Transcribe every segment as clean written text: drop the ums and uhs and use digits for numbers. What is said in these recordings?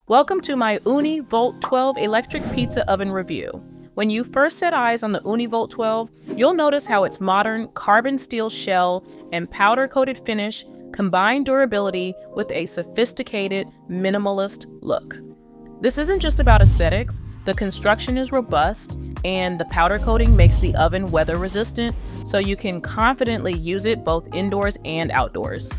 Welcome to my Ooni Volt 12 electric pizza oven review. When you first set eyes on the Ooni Volt 12, you'll notice how its modern carbon steel shell and powder-coated finish combine durability with a sophisticated, minimalist look. This isn't just about aesthetics. The construction is robust, and the powder coating makes the oven weather-resistant, so you can confidently use it both indoors and outdoors.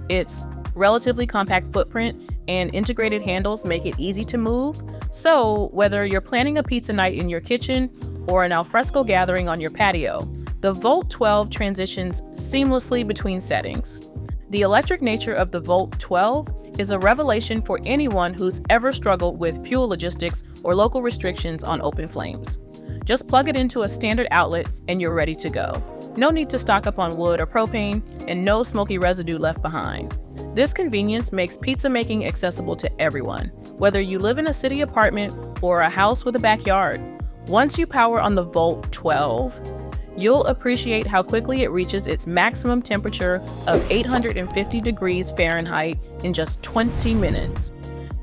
Its relatively compact footprint and integrated handles make it easy to move, so whether you're planning a pizza night in your kitchen or an alfresco gathering on your patio, the Volt 12 transitions seamlessly between settings. The electric nature of the Volt 12 is a revelation for anyone who's ever struggled with fuel logistics or local restrictions on open flames. Just plug it into a standard outlet and you're ready to go. No need to stock up on wood or propane, and no smoky residue left behind. This convenience makes pizza making accessible to everyone, whether you live in a city apartment or a house with a backyard. Once you power on the Volt 12, you'll appreciate how quickly it reaches its maximum temperature of 850 degrees Fahrenheit in just 20 minutes,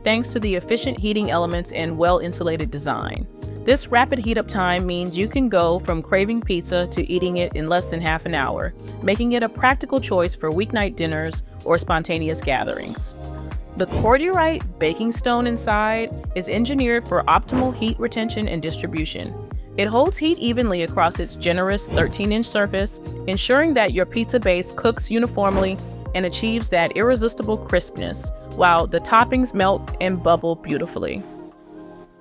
thanks to the efficient heating elements and well-insulated design. This rapid heat-up time means you can go from craving pizza to eating it in less than half an hour, making it a practical choice for weeknight dinners or spontaneous gatherings. The cordierite baking stone inside is engineered for optimal heat retention and distribution. It holds heat evenly across its generous 13-inch surface, ensuring that your pizza base cooks uniformly and achieves that irresistible crispness, while the toppings melt and bubble beautifully.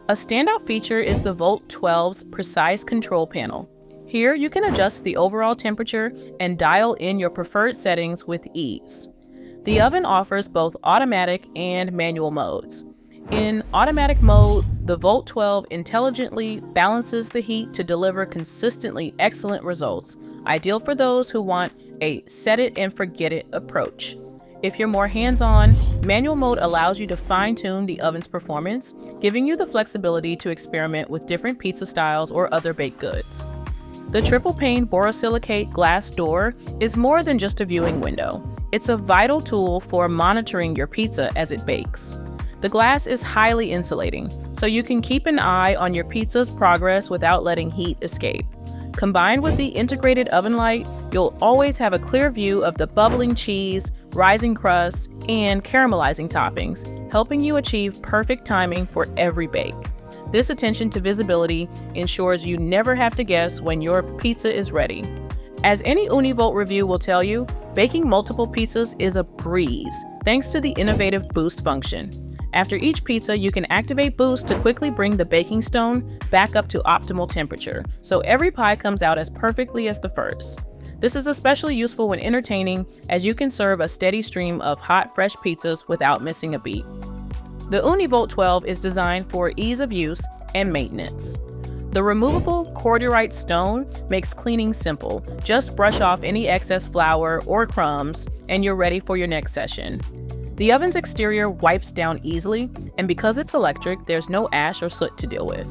A standout feature is the Volt 12's precise control panel. Here you can adjust the overall temperature and dial in your preferred settings with ease. The oven offers both automatic and manual modes. In automatic mode, the Volt 12 intelligently balances the heat to deliver consistently excellent results, ideal for those who want a set-it-and-forget-it approach. If you're more hands-on, manual mode allows you to fine-tune the oven's performance, giving you the flexibility to experiment with different pizza styles or other baked goods. The triple-pane borosilicate glass door is more than just a viewing window. It's a vital tool for monitoring your pizza as it bakes. The glass is highly insulating, so you can keep an eye on your pizza's progress without letting heat escape. Combined with the integrated oven light, you'll always have a clear view of the bubbling cheese, rising crust, and caramelizing toppings, helping you achieve perfect timing for every bake. This attention to visibility ensures you never have to guess when your pizza is ready. As any Ooni Volt review will tell you, baking multiple pizzas is a breeze, thanks to the innovative boost function. After each pizza, you can activate Boost to quickly bring the baking stone back up to optimal temperature, so every pie comes out as perfectly as the first. This is especially useful when entertaining, as you can serve a steady stream of hot, fresh pizzas without missing a beat. The Ooni Volt 12 is designed for ease of use and maintenance. The removable cordierite stone makes cleaning simple. Just brush off any excess flour or crumbs, and you're ready for your next session. The oven's exterior wipes down easily, and because it's electric, there's no ash or soot to deal with.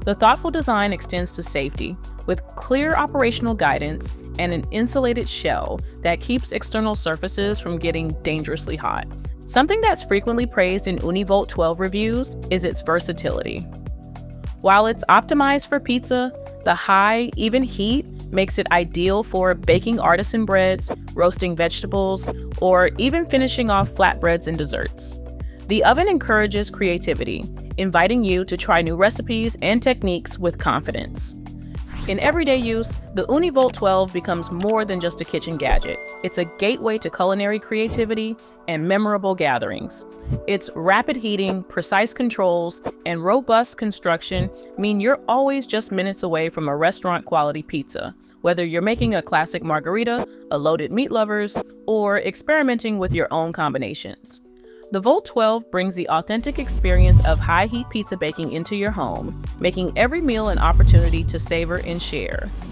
The thoughtful design extends to safety, with clear operational guidance and an insulated shell that keeps external surfaces from getting dangerously hot. Something that's frequently praised in Ooni Volt 12 reviews is its versatility. While it's optimized for pizza, the high, even heat makes it ideal for baking artisan breads, roasting vegetables, or even finishing off flatbreads and desserts. The oven encourages creativity, inviting you to try new recipes and techniques with confidence. In everyday use, the Ooni Volt 12 becomes more than just a kitchen gadget. It's a gateway to culinary creativity and memorable gatherings. Its rapid heating, precise controls, and robust construction mean you're always just minutes away from a restaurant-quality pizza, whether you're making a classic margarita, a loaded meat lovers, or experimenting with your own combinations. The Volt 12 brings the authentic experience of high-heat pizza baking into your home, making every meal an opportunity to savor and share.